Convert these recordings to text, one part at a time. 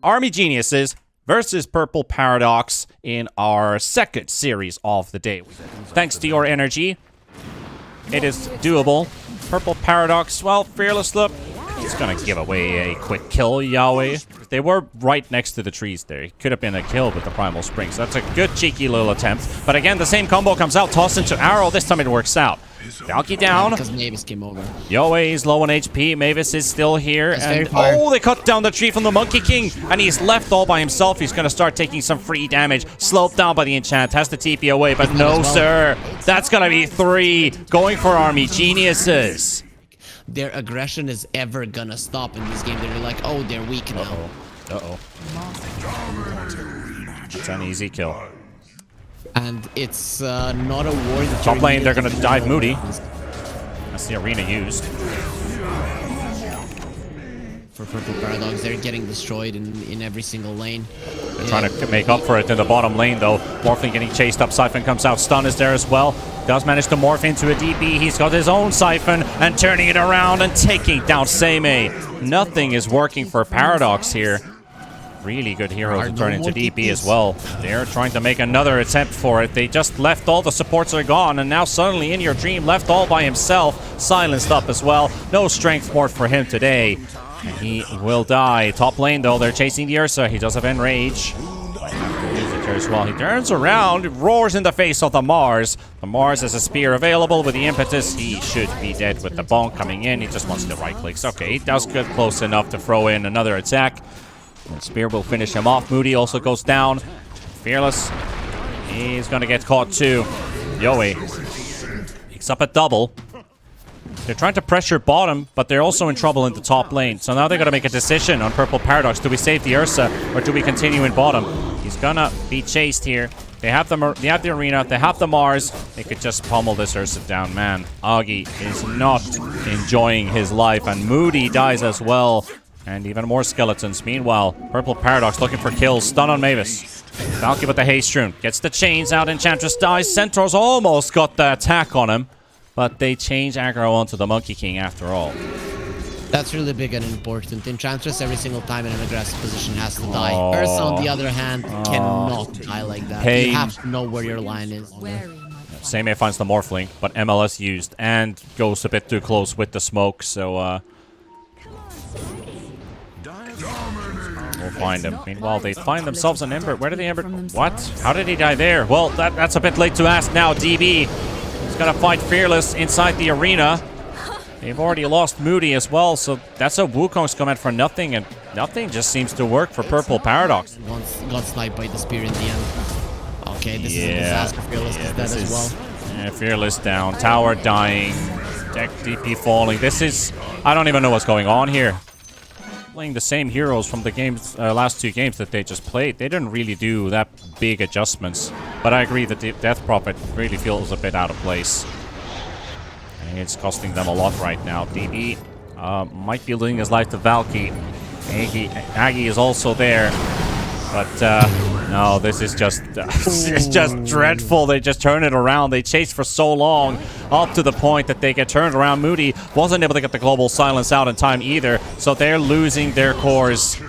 Armygeniuses versus Purple Paradox in our second series of the day. Thanks to your energy, it is doable. Purple Paradox, well, Fearless look. He's gonna give away a quick kill, Yowe. They were right next to the trees there. It could have been a kill with the Primal Springs. That's a good cheeky little attempt. But again, the same combo comes out, tossed into arrow. This time it works out. Valky down. Because Mavis came over. Yowe is low on HP. Mavis is still here. And oh, they cut down the tree from the Monkey King. And he's left all by himself. He's going to start taking some free damage. Slowed down by the enchant. Has the TP away. But no, sir. That's going to be 3. Going for Armygeniuses. Their aggression is ever going to stop in this game. They're like, oh, they're weak now. Uh-oh. It's an easy kill. And it's not a war that top lane, they're going to dive Moody. That's the arena used. For Purple Paradox, they're getting destroyed in every single lane. They're trying to make up for it in the bottom lane, though. Morphling getting chased up. Siphon comes out. Stun is there as well. Does manage to morph into a DP. He's got his own Siphon and turning it around and taking down Seimei. Nothing is working for Paradox here. Really good hero to turn into DP as well. They're trying to make another attempt for it. They just left all the supports are gone, and now suddenly inyourdream left all by himself, silenced up as well. No strength more for him today. And he will die. Top lane though, they're chasing the Ursa. He does have enrage. As well. He turns around, roars in the face of the Mars. The Mars has a spear available with the impetus. He should be dead with the bonk coming in. He just wants the right clicks. Okay, he does get close enough to throw in another attack. And Spear will finish him off. Moody also goes down. Fearless. He's going to get caught too. Yowe picks up a double. They're trying to pressure bottom, but they're also in trouble in the top lane. So now they're going to make a decision on Purple Paradox. Do we save the Ursa or do we continue in bottom? He's going to be chased here. They have the arena. They have the Mars. They could just pummel this Ursa down. Man, Agi is not enjoying his life. And Moody dies as well. And even more skeletons. Meanwhile, Purple Paradox looking for kills. Stun on Mavis. Valky with the haste rune. Gets the chains out. Enchantress dies. Centaurs almost got the attack on him. But they change aggro onto the Monkey King after all. That's really big and important. Enchantress every single time in an aggressive position has to die. Ursa, on the other hand, cannot die like that. Pain. You have to know where your line is. Seimei finds the Morphling, but MLS used and goes a bit too close with the smoke, so we'll find him. Meanwhile, they find themselves an Ember. Where did the Ember... What? How did he die there? Well, that's a bit late to ask now. DB is going to fight Fearless inside the arena. They've already lost Moody as well, so that's a Wukong's command for nothing, and nothing just seems to work for Purple Paradox. Got sniped by the spear in the end. Okay, this is a disaster. Fearless is dead as well. Yeah, Fearless down. Tower dying. Deck DP falling. This is... I don't even know what's going on here. Playing the same heroes from the games, last 2 games that they just played. They didn't really do that big adjustments. But I agree that the Death Prophet really feels a bit out of place. It's costing them a lot right now. DB might be losing his life to Valky. Agi is also there. But no, this is just it's just dreadful. They just turn it around. They chase for so long up to the point that they get turned around. Moody wasn't able to get the global silence out in time either. So they're losing their cores.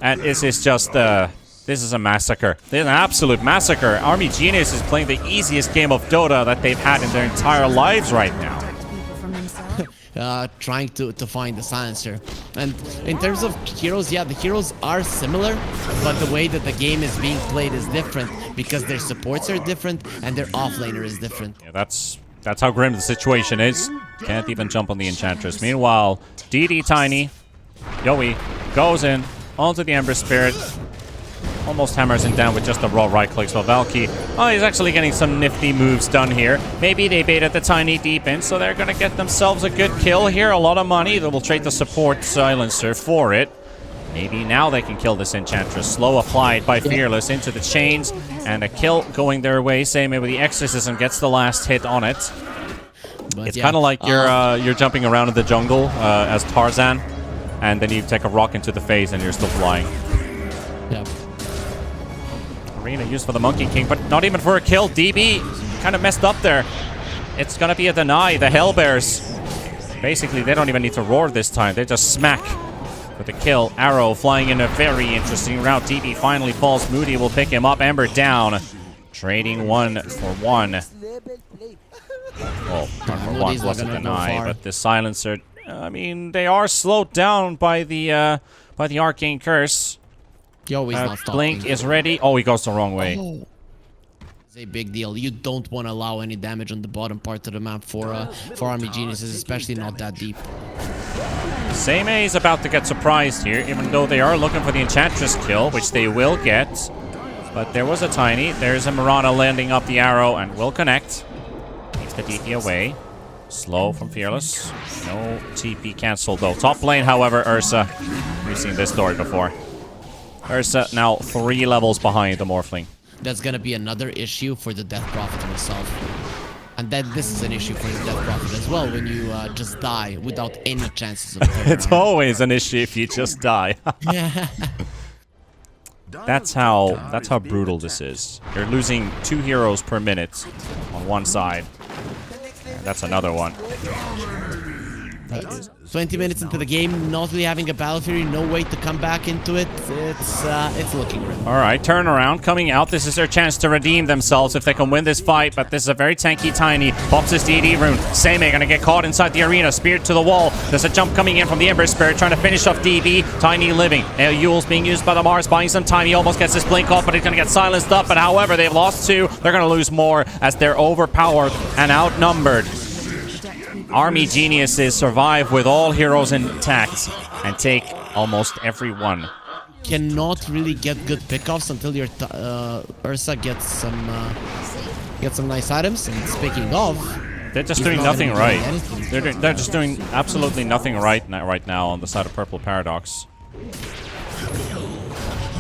And this is just... this is a massacre. This is an absolute massacre. Armygenius is playing the easiest game of Dota that they've had in their entire lives right now. Trying to find the silencer. And in terms of heroes, yeah, the heroes are similar, but the way that the game is being played is different because their supports are different and their offlaner is different. Yeah, that's how grim the situation is. Can't even jump on the Enchantress. Meanwhile, DD Tiny, Yowe goes in onto the Ember Spirit. Almost hammers him down with just a raw right click. So Valky, he's actually getting some nifty moves done here. Maybe they baited the Tiny deep in, so they're going to get themselves a good kill here. A lot of money. They will trade the support silencer for it. Maybe now they can kill this Enchantress. Slow applied by Fearless into the chains. And a kill going their way. Seimei with the Exorcism gets the last hit on it. But it's kind of like you're jumping around in the jungle as Tarzan. And then you take a rock into the face and you're still flying. Yeah. Arena used for the Monkey King, but not even for a kill. DB kind of messed up there. It's gonna be a deny. The Hellbears, basically, they don't even need to roar this time. They just smack with the kill. Arrow flying in a very interesting route. DB finally falls. Moody will pick him up. Ember down. Trading 1 for 1. Well, 1 for 1 wasn't denied, but the silencer, I mean, they are slowed down by the arcane curse. Yowe's not stopping. Blink is ready. Oh, he goes the wrong way. Oh. It's a big deal. You don't want to allow any damage on the bottom part of the map for armygeniuses, especially not that deep. Same A is about to get surprised here, even though they are looking for the Enchantress kill, which they will get. But there was a Tiny. There's a Mirana landing up the arrow and will connect. Keeps the DP away. Slow from Fearless. No TP cancelled though. Top lane, however, Ursa. We've seen this story before. Ursa now 3 levels behind the Morphling. That's gonna be another issue for the Death Prophet himself. And then this is an issue for the Death Prophet as well, when you just die without any chances of turnaround. It's always an issue if you just die. Yeah. That's how brutal this is. You're losing 2 heroes per minute on one side. And that's another one. 20 minutes into the game, not really having a Battle Fury, no way to come back into it. It's looking grim. All right, turnaround coming out. This is their chance to redeem themselves if they can win this fight, but this is a very tanky Tiny. Pops his DD rune. Seimei gonna get caught inside the arena, speared to the wall. There's a jump coming in from the Ember Spirit, trying to finish off DB. Tiny living. Yule's being used by the Mars, buying some time. He almost gets his blink off, but he's gonna get silenced up. But however, they've lost 2. They're gonna lose more as they're overpowered and outnumbered. armygeniuses survive with all heroes intact and take almost every one. Cannot really get good pickoffs until your Ursa gets some nice items. And speaking of, they're just doing nothing right. They're just doing absolutely nothing right now on the side of Purple Paradox.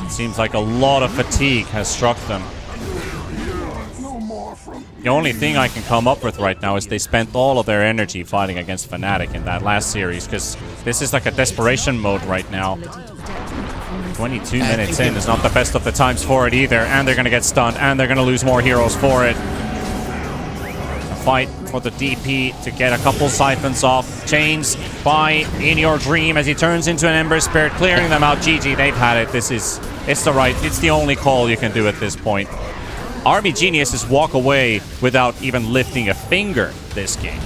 It seems like a lot of fatigue has struck them. The only thing I can come up with right now is they spent all of their energy fighting against Fnatic in that last series, because this is like a desperation mode right now. 22 minutes in is not the best of the times for it either, and they're going to get stunned, and they're going to lose more heroes for it. A fight for the DP to get a couple siphons off. Chains by inyourdream as he turns into an Ember Spirit, clearing them out. GG, they've had it. It's the only call you can do at this point. armygeniuses walk away without even lifting a finger this game.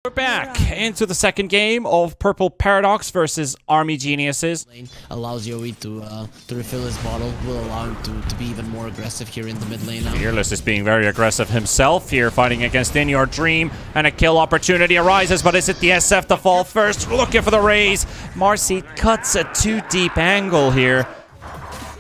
We're back into the second game of Purple Paradox versus armygeniuses. Allows Yowe to refill his bottle, will allow him to be even more aggressive here in the mid lane now. Fearless is being very aggressive himself here, fighting against inyourdream, and a kill opportunity arises, but is it the SF to fall first? Looking for the raise. Marcy cuts a too deep angle here.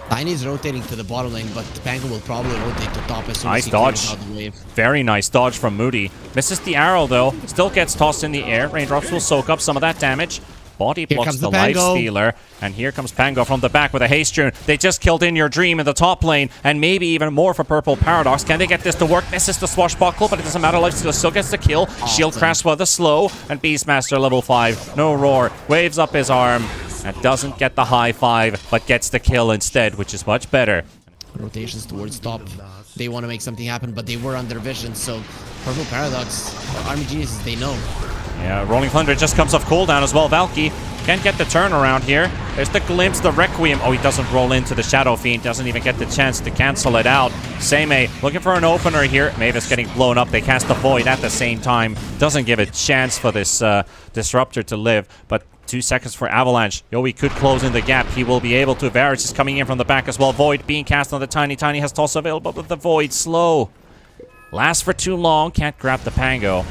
Tiny's rotating to the bottom lane, but Pango will probably rotate to top as soon as he Nice clears out the wave. Very nice dodge from Moody. Misses the arrow though. Still gets tossed in the air. Raindrops will soak up some of that damage. Body blocks the life stealer. And here comes Pango from the back with a haste rune. They just killed inyourdream in the top lane. And maybe even more for Purple Paradox. Can they get this to work? Misses the swashbuckle, but it doesn't matter. Lifestealer still gets the kill. Shield crash with a slow. And Beastmaster level 5. No roar. Waves up his arm. And doesn't get the high 5, but gets the kill instead, which is much better. Rotations towards top. They want to make something happen, but they were under vision, so Purple Paradox, armygeniuses, they know. Yeah, Rolling Thunder just comes off cooldown as well. Valky can't get the turnaround here. There's the glimpse, the Requiem. Oh, he doesn't roll into the Shadow Fiend. Doesn't even get the chance to cancel it out. Seimei looking for an opener here. Mavis getting blown up. They cast the Void at the same time. Doesn't give a chance for this Disruptor to live, but 2 seconds for Avalanche. Yowe could close in the gap. He will be able to. Varus is coming in from the back as well. Void being cast on the Tiny. Tiny has toss available, but the Void slow. Lasts for too long. Can't grab the Pango.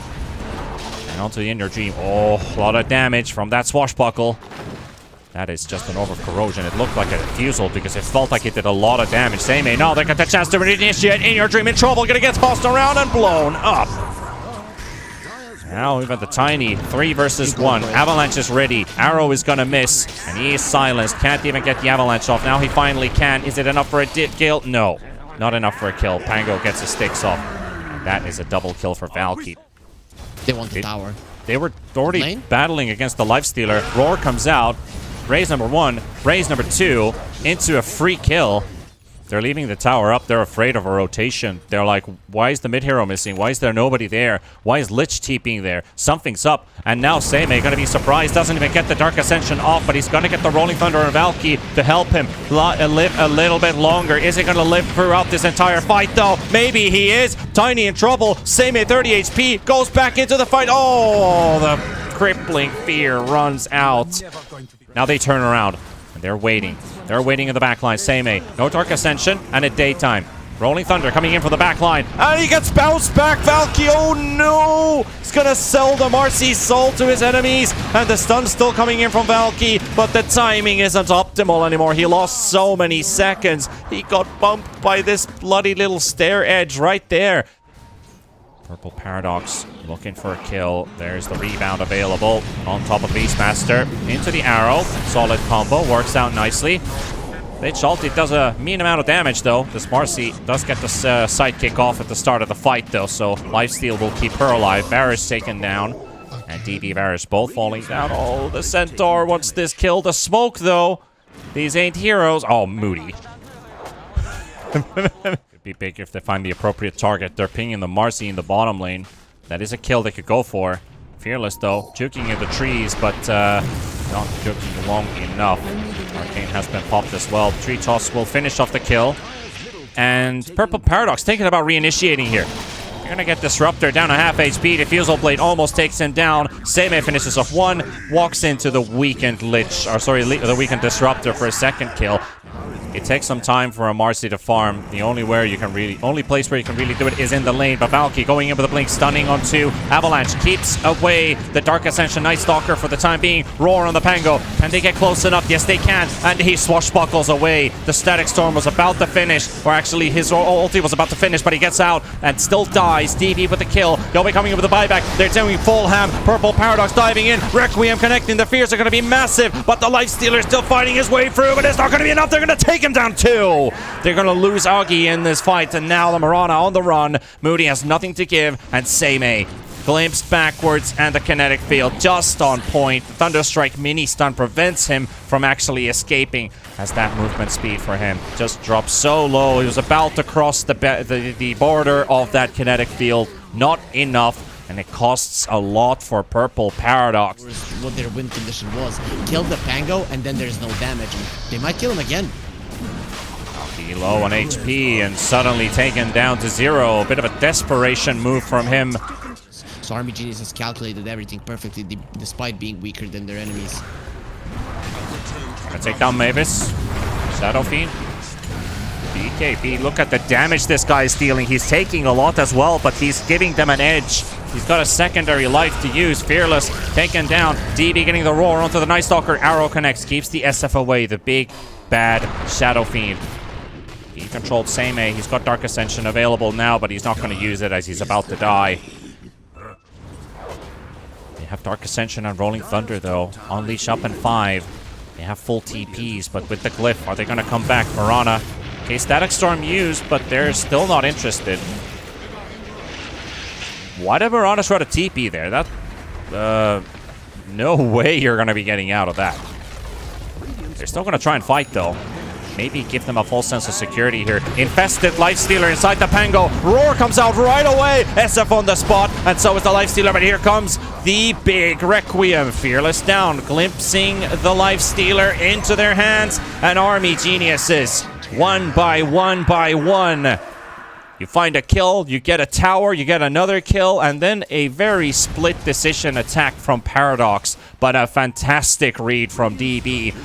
And onto the inyourdream. Oh, a lot of damage from that swashbuckle. That is just an over corrosion. It looked like a refusal because it felt like it did a lot of damage. Seimei, no, they got the chance to initiate. inyourdream in trouble. Gonna get tossed around and blown up. Now we've got the Tiny. 3 versus 1. Avalanche is ready. Arrow is gonna miss. And he is silenced. Can't even get the Avalanche off. Now he finally can. Is it enough for a kill? No. Not enough for a kill. Pango gets his sticks off. And that is a double kill for Valky. They want the tower. They were already battling against the Lifestealer. Roar comes out. Raise number 1. Raise number 2. Into a free kill. They're leaving the tower up. They're afraid of a rotation. They're like, why is the mid hero missing? Why is there nobody there? Why is Lich TPing there? Something's up. And now Seimei gonna be surprised. Doesn't even get the Dark Ascension off, but he's gonna get the Rolling Thunder and Valky to help him live a little bit longer. Is he gonna live throughout this entire fight though? Maybe he is. Tiny in trouble. Seimei 30 HP goes back into the fight. Oh, the crippling fear runs out. Now they turn around. And they're waiting. They're waiting in the backline. Seimei, no Dark Ascension, and at daytime. Rolling Thunder coming in from the backline. And he gets bounced back. Valky, oh no! He's gonna sell the Marcy's soul to his enemies. And the stun's still coming in from Valky, but the timing isn't optimal anymore. He lost so many seconds. He got bumped by this bloody little stair edge right there. Purple Paradox looking for a kill. There's the rebound available on top of Beastmaster. Into the arrow. Solid combo. Works out nicely. Lich ulti does a mean amount of damage though. This Marcy does get the sidekick off at the start of the fight though, so lifesteal will keep her alive. Varus taken down. And DB Varus both falling down. Oh, the Centaur wants this kill. The smoke though. These ain't heroes. Oh, Moody. Be big if they find the appropriate target. They're pinging the Marcy in the bottom lane. That is a kill they could go for. Fearless though, juking in the trees, but not juking long enough. Arcane has been popped as well. Tree Toss will finish off the kill. And Purple Paradox thinking about reinitiating here. You're gonna get Disruptor down to half HP. Diffusal Blade almost takes him down. Seimei finishes off one, walks into the weakened Lich, or sorry, the weakened Disruptor for a second kill. It takes some time for a Marcy to farm. The only place where you can really do it is in the lane. But Valky going in with a blink, stunning onto Avalanche. Keeps away the Dark Ascension Night Stalker for the time being. Roar on the Pango. Can they get close enough? Yes, they can. And he swashbuckles away. The Static Storm was about to finish. Or actually, his ulti was about to finish, but he gets out and still dies. DB with the kill. Yowe coming in with the buyback. They're doing full ham. Purple Paradox diving in. Requiem connecting. The fears are going to be massive. But the Lifestealer is still fighting his way through. But it's not going to be enough. They're going to take him down too. They're going to lose Augie in this fight, and now the Mirana on the run. Moody has nothing to give, and Seimei glimpsed backwards, and the kinetic field just on point. The Thunderstrike mini stun prevents him from actually escaping, as that movement speed for him just dropped so low. He was about to cross the border of that kinetic field. Not enough. And it costs a lot for Purple Paradox. What their win condition was. Kill the Pango, and then there's no damage. They might kill him again. Low on HP and suddenly taken down to 0. A bit of a desperation move from him. So armygeniuses has calculated everything perfectly despite being weaker than their enemies. Gonna take down Mavis. Shadow Fiend. BKB, look at the damage this guy is dealing. He's taking a lot as well, but he's giving them an edge. He's got a secondary life to use. Fearless taken down. DB getting the roar onto the Night Stalker. Arrow connects, keeps the SF away. The big, bad Shadow Fiend. He controlled Seimei. He's got Dark Ascension available now, but he's not going to use it as he's about to die. They have Dark Ascension and Rolling Thunder, though. Unleash up in 5. They have full TPs, but with the Glyph, are they going to come back? Mirana. Okay, Static Storm used, but they're still not interested. Why did Mirana try to TP there? That... no way you're going to be getting out of that. They're still going to try and fight, though. Maybe give them a false sense of security here. Infested Lifestealer inside the Pango. Roar comes out right away. SF on the spot, and so is the Lifestealer. But here comes the big Requiem. Fearless down, glimpsing the Lifestealer into their hands. And armygeniuses, one by one. You find a kill, you get a tower, you get another kill, and then a very split decision attack from Paradox. But a fantastic read from DB.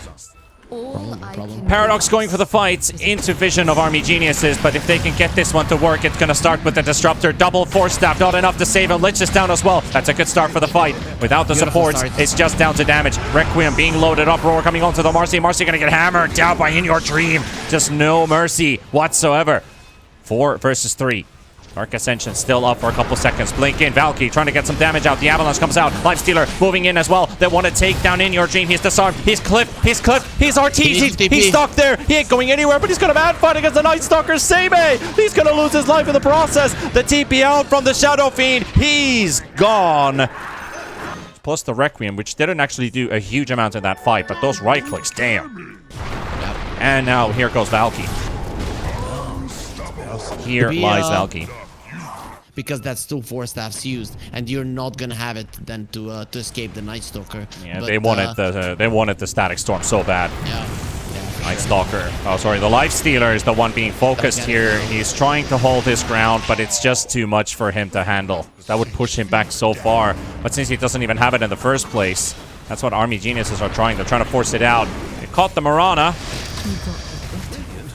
Paradox going for the fight into vision of armygeniuses, but if they can get this one to work, it's going to start with the Disruptor. Double Force Staff, not enough to save him. Lich is down as well. That's a good start for the fight. Without the supports, it's just down to damage. Requiem being loaded up. Roar coming onto the Marcy. Marcy going to get hammered down by inyourdream. Just no mercy whatsoever. 4 versus 3. Dark Ascension still up for a couple seconds. Blink in. Valky trying to get some damage out. The Avalanche comes out. Lifestealer moving in as well. They want to take down inyourdream. He's disarmed. He's clipped. He's clipped. He's RT'd. He's stuck there. He ain't going anywhere, but he's going to mad fight against the Night Stalker. Seimei. He's going to lose his life in the process. The TP out from the Shadow Fiend. He's gone. Plus the Requiem, which didn't actually do a huge amount in that fight, but those right clicks, damn. And now here goes Valky. Here lies Valky. Because that's 2 Force Staffs used, and you're not gonna have it then to escape the Night Stalker. Yeah, but, they wanted the Static Storm so bad. Yeah. Night Stalker. Oh, sorry. The Life Stealer is the one being focused here. He's trying to hold his ground, but it's just too much for him to handle. That would push him back so far. But since he doesn't even have it in the first place, that's what Army Geniuses are trying. They're trying to force it out. They caught the Mirana.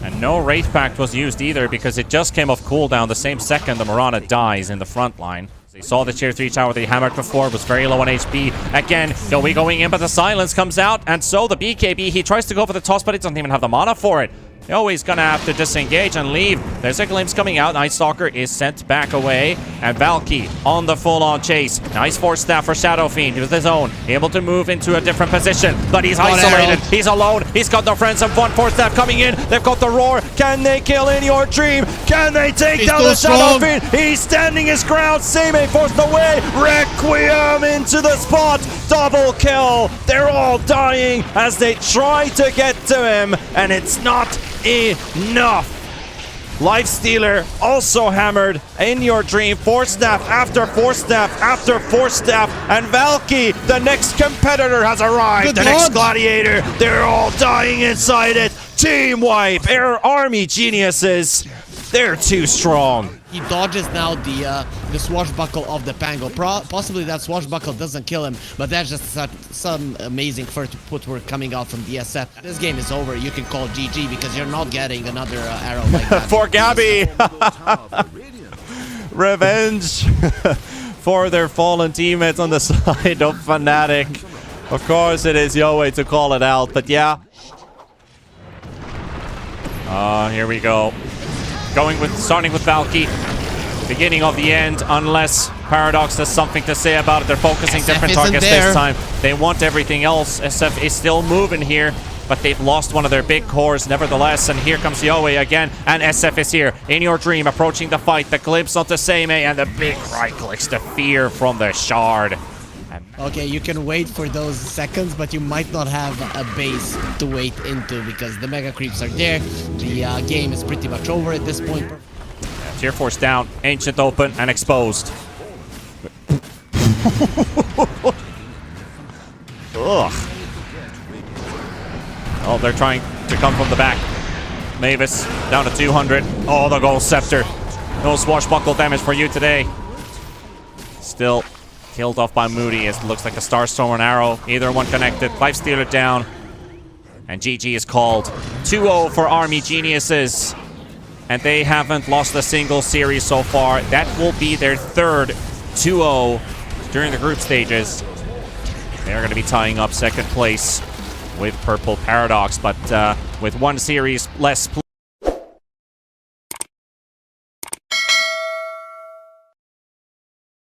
And no Wraith Pact was used either because it just came off cooldown the same second the Mirana dies in the front line. They saw the tier 3 tower they hammered before, was very low on HP. Again, Yowe going in, but the silence comes out, and so the BKB, he tries to go for the toss, but he doesn't even have the mana for it. Yowe's gonna have to disengage and leave. There's a glimpse coming out. Night Stalker is sent back away, and Valky on the full-on chase. Nice Force Staff for Shadow Fiend with his own, able to move into a different position, but he's isolated. He's alone. He's got no friends, and 1 Force Staff coming in. They've got the roar. Can they kill In Your Dream? Can they take down the Shadow Fiend? He's standing his ground. Seimei forced away. Requiem into the spot. Double kill. They're all dying as they try to get to him, and it's not enough. Life Stealer also hammered. In Your Dream, Force Staff after Force Staff after Force Staff, and Valky, the next competitor, has arrived. The next Gladiator. They're all dying inside it. Team wipe. Army Geniuses. They're too strong. He dodges now the swashbuckle of the Pango. Possibly that swashbuckle doesn't kill him, but that's just some amazing footwork coming out from DSF. This game is over. You can call GG because you're not getting another arrow like that. For GABBI. Revenge for their fallen teammates on the side of Fnatic. Of course it is Yowe to call it out, but yeah. Here we go. Starting with Valky. Beginning of the end, unless Paradox has something to say about it. They're focusing different targets this time. They want everything else. SF is still moving here, but they've lost one of their big cores nevertheless. And here comes Yowe again, and SF is here. In Your Dream, approaching the fight. The glimpse onto Seimei, and the big right clicks. The fear from the shard. Okay, you can wait for those seconds, but you might not have a base to wait into because the mega creeps are there. The game is pretty much over at this point. Yeah, tier Force down, Ancient open, and exposed. Ugh. Oh, they're trying to come from the back. Mavis down to 200. Oh, the Gold Scepter. No swashbuckle damage for you today. Still killed off by Moody. It looks like a Starstorm and Arrow. Either one connected. Life Stealer down. And GG is called. 2-0 for Army Geniuses. And they haven't lost a single series so far. That will be their third 2-0 during the group stages. They're going to be tying up second place with Purple Paradox. But with one series less